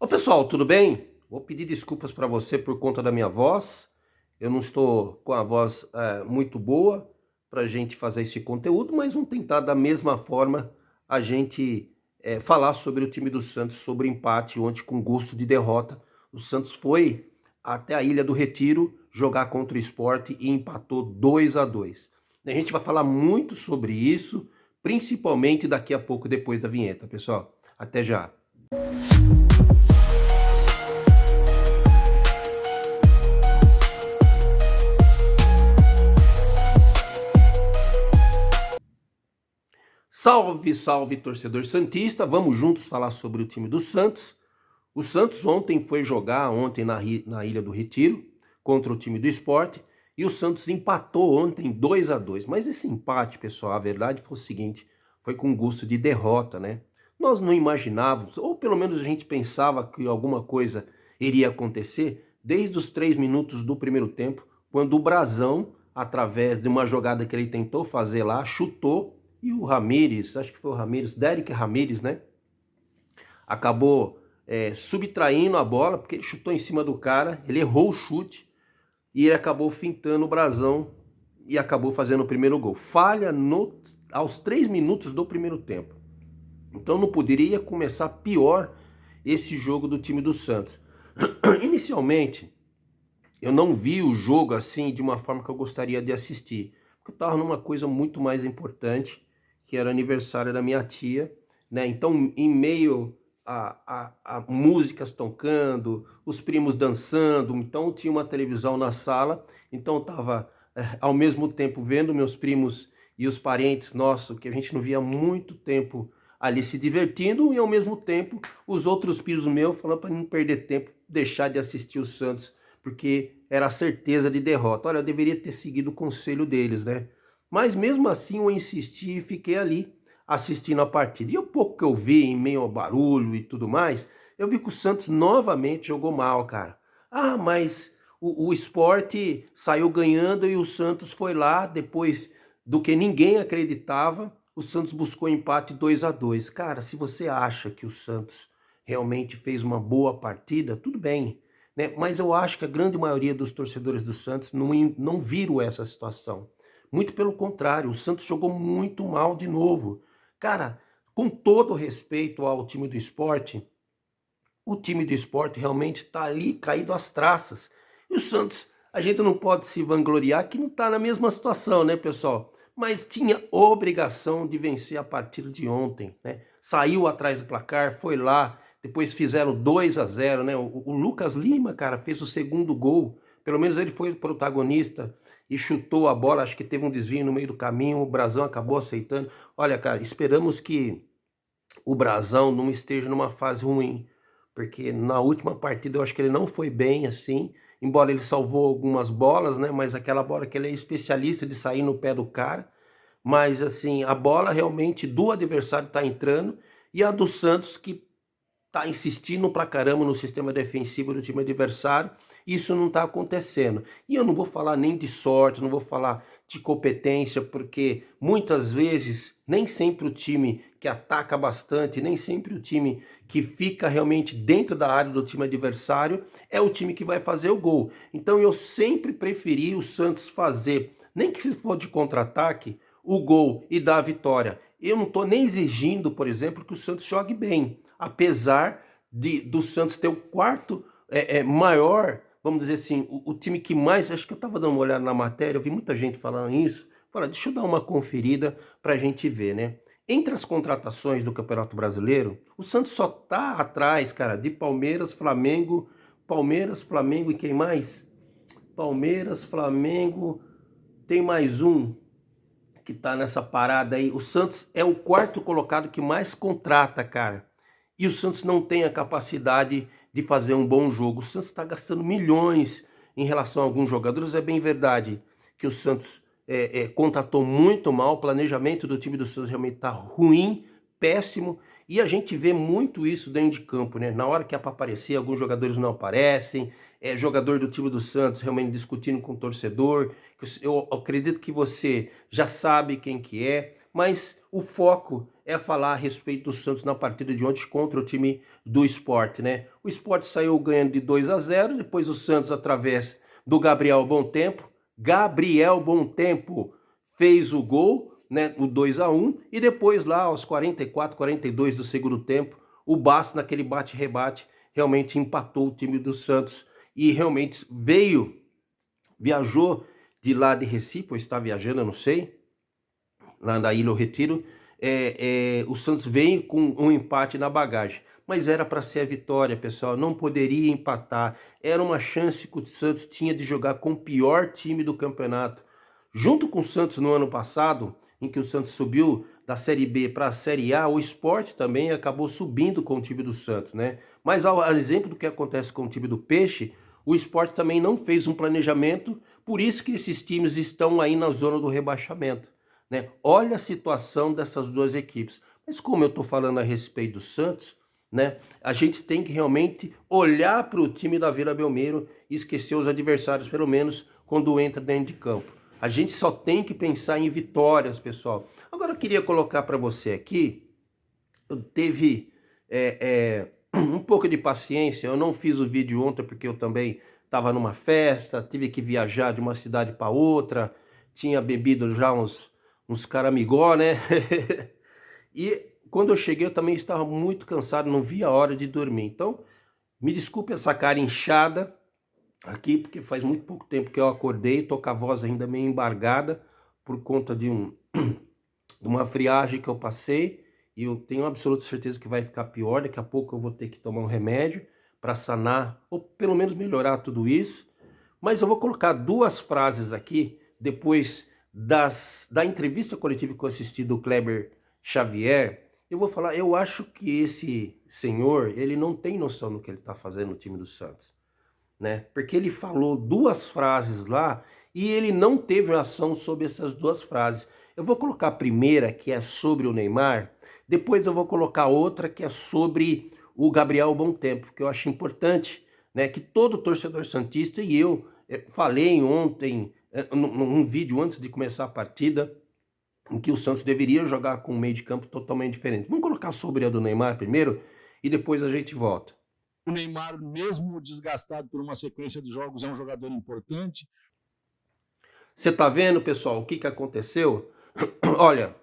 Ô pessoal, tudo bem? Vou pedir desculpas para você por conta da minha voz. Eu não estou com a voz muito boa para a gente fazer esse conteúdo, mas vamos tentar da mesma forma a gente falar sobre o time do Santos, sobre o empate ontem com gosto de derrota. O Santos foi até a Ilha do Retiro jogar contra o Sport e empatou 2-2. A gente vai falar muito sobre isso, principalmente daqui a pouco depois da vinheta, pessoal. Até já. Salve, salve, torcedor santista. Vamos juntos falar sobre o time do Santos. O Santos ontem foi jogar na Ilha do Retiro contra o time do Sport e o Santos empatou ontem 2-2. Mas esse empate, pessoal, a verdade foi o seguinte, foi com gosto de derrota, né? Nós não imaginávamos, ou pelo menos a gente pensava que alguma coisa iria acontecer desde os 3 minutos do primeiro tempo, quando o Brazão, através de uma jogada que ele tentou fazer lá, chutou e o Ramires, acho que foi o Ramires, Derek Ramires, né? Acabou subtraindo a bola, porque ele chutou em cima do cara, ele errou o chute e ele acabou fintando o Brazão e acabou fazendo o primeiro gol. Falha aos 3 minutos do primeiro tempo. Então não poderia começar pior esse jogo do time do Santos. Inicialmente, eu não vi o jogo assim de uma forma que eu gostaria de assistir, porque eu estava numa coisa muito mais importante, que era aniversário da minha tia, né? Então, em meio a músicas tocando, os primos dançando, então tinha uma televisão na sala, então eu estava ao mesmo tempo vendo meus primos e os parentes nossos, que a gente não via há muito tempo ali se divertindo, e ao mesmo tempo os outros primos meus falando para não perder tempo, deixar de assistir o Santos, porque era a certeza de derrota. Olha, eu deveria ter seguido o conselho deles, né? Mas mesmo assim eu insisti e fiquei ali assistindo a partida. E o pouco que eu vi, em meio ao barulho e tudo mais, eu vi que o Santos novamente jogou mal, cara. Ah, mas o Sport saiu ganhando e o Santos foi lá, depois do que ninguém acreditava, o Santos buscou empate 2-2. Cara, se você acha que o Santos realmente fez uma boa partida, tudo bem, né? Mas eu acho que a grande maioria dos torcedores do Santos não viram essa situação. Muito pelo contrário, o Santos jogou muito mal de novo. Cara, com todo respeito ao time do Sport, o time do Sport realmente está ali caído às traças. E o Santos, a gente não pode se vangloriar que não está na mesma situação, né, pessoal? Mas tinha obrigação de vencer a partida de ontem, né? Saiu atrás do placar, foi lá, depois fizeram 2-0, né? O Lucas Lima, cara, fez o segundo gol. Pelo menos ele foi o protagonista e chutou a bola, acho que teve um desvio no meio do caminho, o Brazão acabou aceitando. Olha, cara, esperamos que o Brazão não esteja numa fase ruim, porque na última partida eu acho que ele não foi bem assim, embora ele salvou algumas bolas, né? Mas aquela bola que ele é especialista de sair no pé do cara, mas assim, a bola realmente do adversário tá entrando e a do Santos que tá insistindo pra caramba no sistema defensivo do time adversário, isso não tá acontecendo. E eu não vou falar nem de sorte, não vou falar de competência, porque muitas vezes nem sempre o time que ataca bastante, nem sempre o time que fica realmente dentro da área do time adversário é o time que vai fazer o gol. Então eu sempre preferi o Santos fazer, nem que for de contra-ataque, o gol e dar a vitória. Eu não estou nem exigindo, por exemplo, que o Santos jogue bem, apesar do Santos ter o quarto maior, vamos dizer assim, o time que mais, acho que eu estava dando uma olhada na matéria, eu vi muita gente falando isso, falei, deixa eu dar uma conferida para a gente ver, né? Entre as contratações do Campeonato Brasileiro, o Santos só tá atrás, cara, de Palmeiras, Flamengo e quem mais? Palmeiras, Flamengo, tem mais um que tá nessa parada aí. O Santos é o quarto colocado que mais contrata, cara. E o Santos não tem a capacidade de fazer um bom jogo. O Santos está gastando milhões em relação a alguns jogadores. É bem verdade que o Santos contratou muito mal. O planejamento do time do Santos realmente está ruim, péssimo. E a gente vê muito isso dentro de campo, né? Na hora que é para aparecer, alguns jogadores não aparecem. Jogador do time do Santos realmente discutindo com o torcedor. Eu acredito que você já sabe quem que é, mas o foco é falar a respeito do Santos na partida de ontem contra o time do Sport, né? O Sport saiu ganhando de 2-0, depois o Santos, através do Gabriel Bom Tempo fez o gol, né, o 2-1, e depois lá aos 44, 42 do segundo tempo, o Basso, naquele bate-rebate, realmente empatou o time do Santos e realmente viajou de lá de Recife, ou está viajando, eu não sei, lá da Ilha do Retiro. O Santos veio com um empate na bagagem, mas era para ser a vitória, pessoal, não poderia empatar, era uma chance que o Santos tinha de jogar com o pior time do campeonato, junto com o Santos no ano passado, em que o Santos subiu da Série B para a Série A, o Sport também acabou subindo com o time do Santos, né? Mas ao exemplo do que acontece com o time do Peixe, o Sport também não fez um planejamento, por isso que esses times estão aí na zona do rebaixamento, né? Olha a situação dessas duas equipes. Mas como eu estou falando a respeito do Santos, né, a gente tem que realmente olhar para o time da Vila Belmiro e esquecer os adversários, pelo menos quando entra dentro de campo. A gente só tem que pensar em vitórias, pessoal. Agora eu queria colocar para você aqui, eu teve um pouco de paciência, eu não fiz o vídeo ontem porque eu também estava numa festa, tive que viajar de uma cidade para outra, tinha bebido já uns caramigó, né? E quando eu cheguei eu também estava muito cansado, não via a hora de dormir. Então, me desculpe essa cara inchada aqui, porque faz muito pouco tempo que eu acordei, tô com a voz ainda meio embargada por conta de uma friagem que eu passei, e eu tenho absoluta certeza que vai ficar pior. Daqui a pouco eu vou ter que tomar um remédio para sanar, ou pelo menos melhorar tudo isso. Mas eu vou colocar duas frases aqui, depois da entrevista coletiva que eu assisti do Kleber Xavier. Eu vou falar, eu acho que esse senhor, ele não tem noção do que ele está fazendo no time do Santos, né? Porque ele falou duas frases lá e ele não teve ação sobre essas duas frases. Eu vou colocar a primeira, que é sobre o Neymar, depois eu vou colocar outra, que é sobre o Gabriel Bom Tempo, que eu acho importante, né, que todo torcedor santista, e eu falei ontem, num vídeo antes de começar a partida, em que o Santos deveria jogar com um meio de campo totalmente diferente. Vamos colocar sobre a do Neymar primeiro e depois a gente volta. O Neymar, mesmo desgastado por uma sequência de jogos, é um jogador importante. Você tá vendo, pessoal, o que que aconteceu? Olha,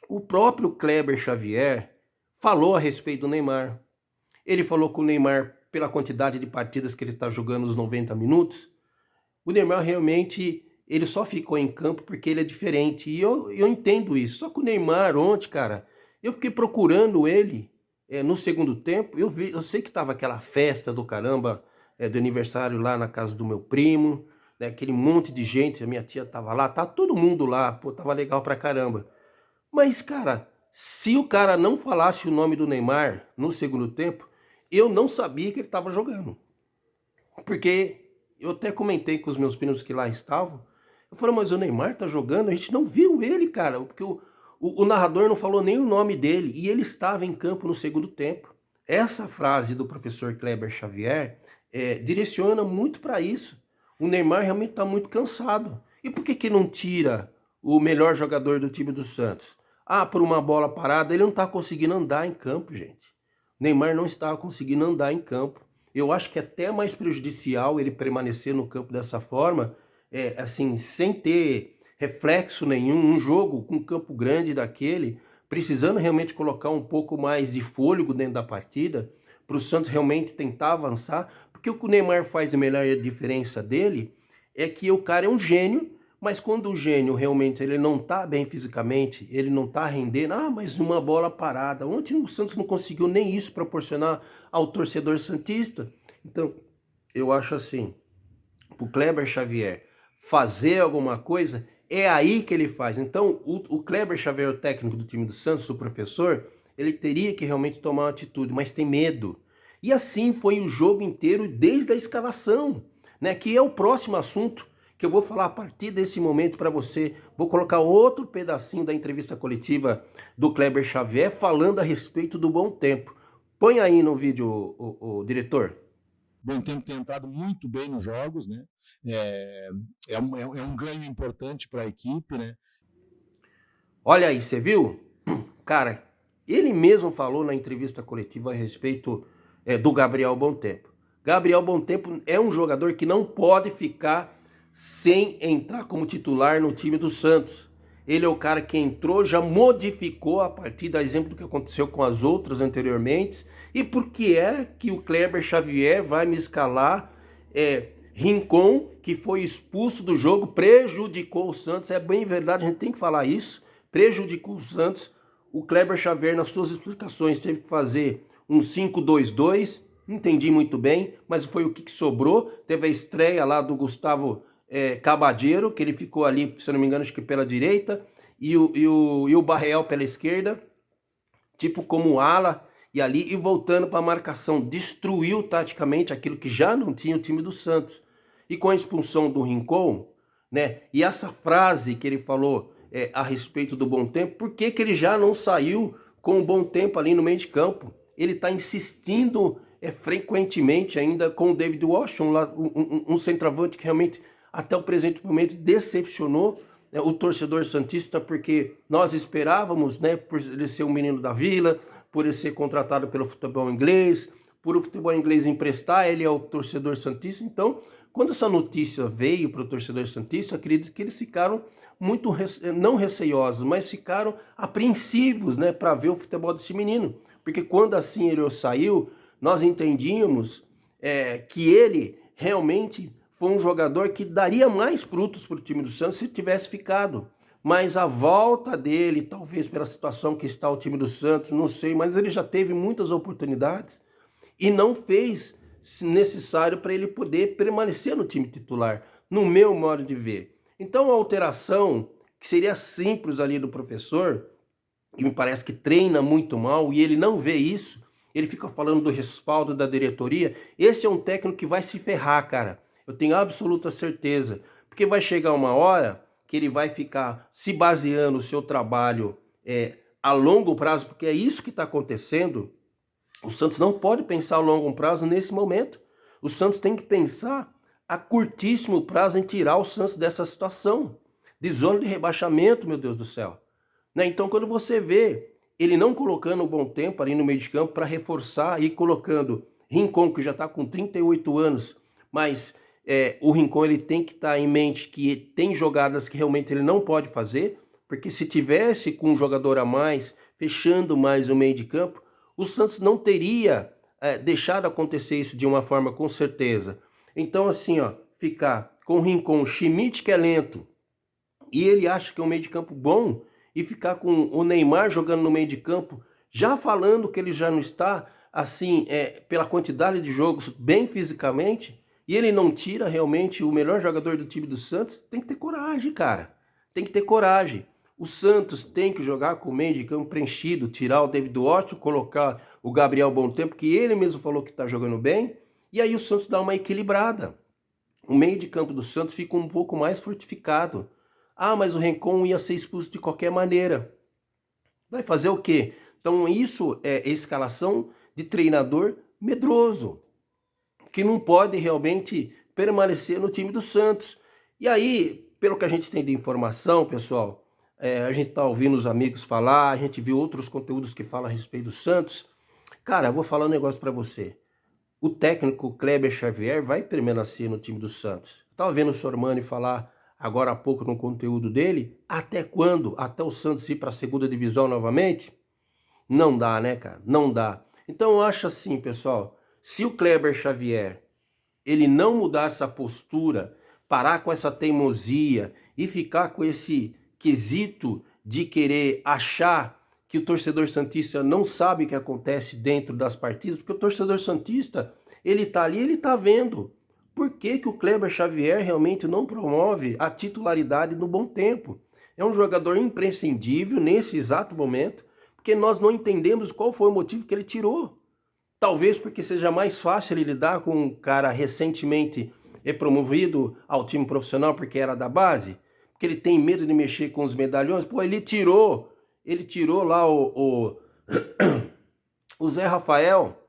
o próprio Kleber Xavier falou a respeito do Neymar. Ele falou que o Neymar, pela quantidade de partidas que ele está jogando, os 90 minutos, o Neymar realmente, ele só ficou em campo porque ele é diferente. E eu entendo isso. Só que o Neymar ontem, cara, eu fiquei procurando ele no segundo tempo. Eu sei que tava aquela festa do caramba, do aniversário lá na casa do meu primo, né, aquele monte de gente, a minha tia tava lá, tá todo mundo lá, pô, tava legal pra caramba. Mas, cara, se o cara não falasse o nome do Neymar no segundo tempo, eu não sabia que ele tava jogando. Porque eu até comentei com os meus primos que lá estavam. Eu falei, mas o Neymar tá jogando? A gente não viu ele, cara. Porque o narrador não falou nem o nome dele. E ele estava em campo no segundo tempo. Essa frase do professor Kleber Xavier direciona muito para isso. O Neymar realmente está muito cansado. E por que não tira o melhor jogador do time do Santos? Ah, por uma bola parada, ele não está conseguindo andar em campo, gente. O Neymar não está conseguindo andar em campo. Eu acho que é até mais prejudicial ele permanecer no campo dessa forma, assim, sem ter reflexo nenhum, um jogo com campo grande daquele, precisando realmente colocar um pouco mais de fôlego dentro da partida, para o Santos realmente tentar avançar, porque o que o Neymar faz de melhor diferença dele é que o cara é um gênio, mas quando o gênio realmente ele não tá bem fisicamente, ele não tá rendendo, mas uma bola parada. Ontem o Santos não conseguiu nem isso proporcionar ao torcedor santista. Então, eu acho assim, o Kleber Xavier fazer alguma coisa, é aí que ele faz. Então, o Kleber Xavier, o técnico do time do Santos, o professor, ele teria que realmente tomar uma atitude, mas tem medo. E assim foi o jogo inteiro, desde a escalação, né? Que é o próximo assunto que eu vou falar a partir desse momento para você. Vou colocar outro pedacinho da entrevista coletiva do Kleber Xavier falando a respeito do Bom Tempo. Põe aí no vídeo, o diretor. Bom Tempo tem entrado muito bem nos jogos, né? É um ganho importante para a equipe, né? Olha aí, você viu? Cara, Ele mesmo falou na entrevista coletiva a respeito do Gabriel Bontempo. Gabriel Bontempo é um jogador que não pode ficar sem entrar como titular no time do Santos. Ele é o cara que entrou, já modificou a partida, a exemplo do que aconteceu com as outras anteriormente. E por que é que o Kleber Xavier vai me escalar Rincon, que foi expulso do jogo, prejudicou o Santos? É bem verdade, a gente tem que falar isso. Prejudicou o Santos. O Kleber Xavier, nas suas explicações, teve que fazer um 5-2-2. Não entendi muito bem, mas foi o que sobrou. Teve a estreia lá do Gustavo Cabadeiro, que ele ficou ali, se eu não me engano, acho que pela direita, e o Barreal pela esquerda, tipo como ala, e ali, e voltando para a marcação, destruiu taticamente aquilo que já não tinha o time do Santos. E com a expulsão do Rincon, né, e essa frase que ele falou a respeito do Bontempo, por que ele já não saiu com o Bontempo ali no meio de campo? Ele está insistindo frequentemente ainda com o David Washington, lá, um centroavante que realmente até o presente momento decepcionou o torcedor santista, porque nós esperávamos, né, por ele ser um menino da Vila, por ele ser contratado pelo futebol inglês, por o futebol inglês emprestar ele ao torcedor santista. Então, quando essa notícia veio para o torcedor santista, acredito que eles ficaram muito, não receiosos, mas ficaram apreensivos, né, para ver o futebol desse menino. Porque quando assim ele saiu, nós entendíamos que ele realmente foi um jogador que daria mais frutos para o time do Santos se tivesse ficado. Mas a volta dele, talvez pela situação que está o time do Santos, não sei, mas ele já teve muitas oportunidades e não fez necessário para ele poder permanecer no time titular, no meu modo de ver. Então a alteração, que seria simples ali do professor, que me parece que treina muito mal e ele não vê isso, ele fica falando do respaldo da diretoria, esse é um técnico que vai se ferrar, cara. Eu tenho absoluta certeza, porque vai chegar uma hora que ele vai ficar se baseando o seu trabalho a longo prazo, porque é isso que está acontecendo. O Santos não pode pensar a longo prazo nesse momento. O Santos tem que pensar a curtíssimo prazo em tirar o Santos dessa situação de zona de rebaixamento, meu Deus do céu. Né? Então, quando você vê ele não colocando um bom tempo ali no meio de campo para reforçar e colocando Rincon, que já está com 38 anos, mas o Rincon ele tem que estar em mente que tem jogadas que realmente ele não pode fazer, porque se tivesse com um jogador a mais, fechando mais o meio de campo, o Santos não teria deixado acontecer isso de uma forma com certeza. Então assim, ó, ficar com o Rincon, Schmidt que é lento, e ele acha que é um meio de campo bom, e ficar com o Neymar jogando no meio de campo, já falando que ele já não está, assim, pela quantidade de jogos, bem fisicamente, e ele não tira realmente o melhor jogador do time do Santos, tem que ter coragem, cara. Tem que ter coragem. O Santos tem que jogar com o meio de campo preenchido, tirar o David Washington, colocar o Gabriel Bontempo, que ele mesmo falou que está jogando bem, e aí o Santos dá uma equilibrada. O meio de campo do Santos fica um pouco mais fortificado. Ah, mas o Rincon ia ser expulso de qualquer maneira. Vai fazer o quê? Então isso é escalação de treinador medroso, que não pode realmente permanecer no time do Santos. E aí, pelo que a gente tem de informação, pessoal, a gente está ouvindo os amigos falar, a gente viu outros conteúdos que falam a respeito do Santos. Cara, eu vou falar um negócio para você. O técnico Kleber Xavier vai permanecer no time do Santos. Estava vendo o Sormani falar agora há pouco no conteúdo dele. Até quando? Até o Santos ir para a segunda divisão novamente? Não dá, né, cara? Não dá. Então eu acho assim, pessoal, se o Kleber Xavier ele não mudar essa postura, parar com essa teimosia e ficar com esse quesito de querer achar que o torcedor santista não sabe o que acontece dentro das partidas, porque o torcedor santista, ele tá ali, ele tá vendo. Por que que o Kleber Xavier realmente não promove a titularidade no bom tempo? É um jogador imprescindível nesse exato momento, porque nós não entendemos qual foi o motivo que ele tirou. Talvez porque seja mais fácil ele lidar com um cara recentemente promovido ao time profissional porque era da base, porque ele tem medo de mexer com os medalhões. Pô, ele tirou lá o Zé Rafael.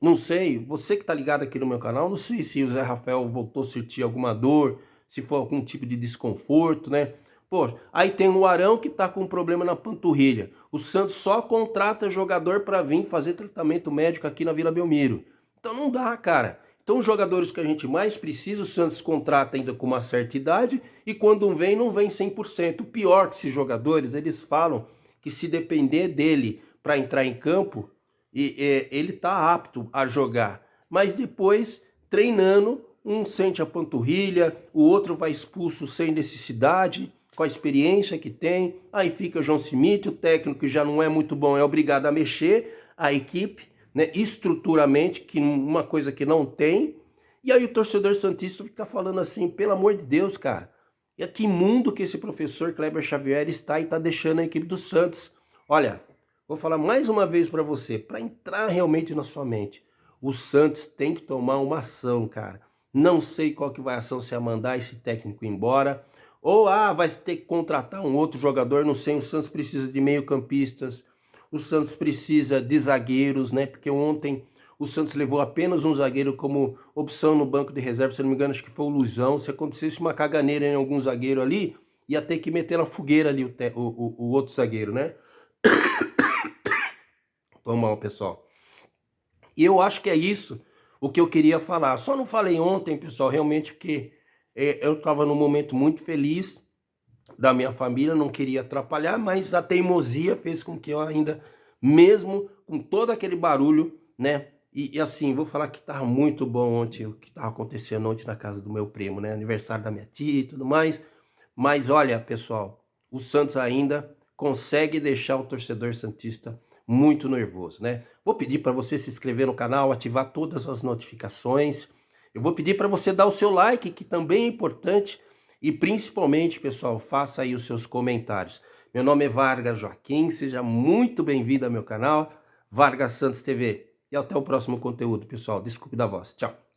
Não sei, você que tá ligado aqui no meu canal, não sei se o Zé Rafael voltou a sentir alguma dor, se foi algum tipo de desconforto, né? Pô, aí tem o Arão que tá com um problema na panturrilha. O Santos só contrata jogador para vir fazer tratamento médico aqui na Vila Belmiro. Então não dá, cara. Então os jogadores que a gente mais precisa, o Santos contrata ainda com uma certa idade e quando vem, não vem 100%. O pior que esses jogadores, eles falam que se depender dele para entrar em campo, ele tá apto a jogar. Mas depois, treinando, um sente a panturrilha, o outro vai expulso sem necessidade, com a experiência que tem, aí fica o João Cimite, o técnico que já não é muito bom, é obrigado a mexer a equipe, né, estruturalmente, que uma coisa que não tem, e aí o torcedor santista fica falando assim, pelo amor de Deus, cara, e a que mundo que esse professor Kleber Xavier está e está deixando a equipe do Santos. Olha, vou falar mais uma vez para você, para entrar realmente na sua mente, o Santos tem que tomar uma ação, cara. Não sei qual que vai a ação, se é mandar esse técnico embora, ou vai ter que contratar um outro jogador, não sei, o Santos precisa de meio-campistas, o Santos precisa de zagueiros, né? Porque ontem o Santos levou apenas um zagueiro como opção no banco de reserva, se não me engano, acho que foi o Luizão. Se acontecesse uma caganeira em algum zagueiro ali, ia ter que meter na fogueira ali o outro zagueiro, né? Tô mal, pessoal. E eu acho que é isso o que eu queria falar. Só não falei ontem, pessoal, realmente porque eu estava num momento muito feliz da minha família, não queria atrapalhar, mas a teimosia fez com que eu ainda, mesmo com todo aquele barulho, né? E assim, vou falar que estava muito bom ontem, o que estava acontecendo ontem na casa do meu primo, né? Aniversário da minha tia e tudo mais. Mas olha, pessoal, o Santos ainda consegue deixar o torcedor santista muito nervoso, né? Vou pedir para você se inscrever no canal, ativar todas as notificações. Eu vou pedir para você dar o seu like, que também é importante. E principalmente, pessoal, faça aí os seus comentários. Meu nome é Vargas Joaquim, seja muito bem-vindo ao meu canal, Vargas Santos TV. E até o próximo conteúdo, pessoal. Desculpe da voz. Tchau.